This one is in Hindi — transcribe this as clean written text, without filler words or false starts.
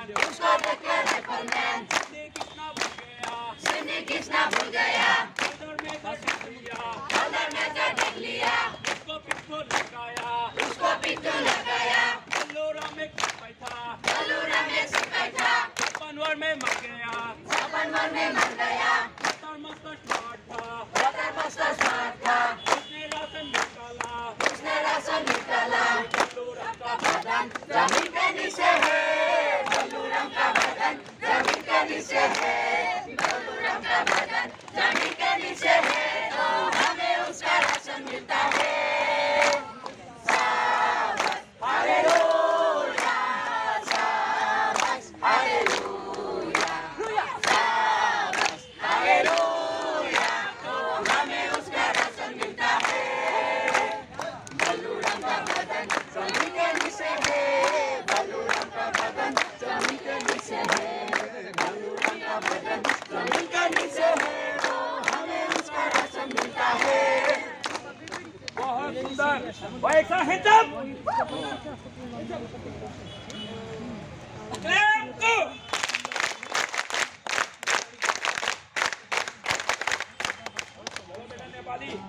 उसको देख के रेफरमैन श्री कृष्णा भूल गया कलर में तो देख लिया उसको पिट्ठू लगाया बलूरा में सिपाही था पनवर में मर गया रतर मस्त स्मार्ट था उसने राशन निकाला बलूरा का बदन जमीन के नीचे है बलूरा का बदन जमीन के नीचे है बलूरा का बदन जमीन के नीचे है तो हमें उसका राशन मिलता है शाबाश हालेलुया शाबाश हालेलुया शाबाश हालेलुया तो हमें उसका राशन मिलता है बलूरा का बदन जमीन के नीचे है बलूरा का बदन जमीन के नीचे है बलूरा का बदन जमीन के नीचे है तो हमें उसका राशन मिलता है बहुत सुंदर भाई एक साथ हैंड्स अप क्लैप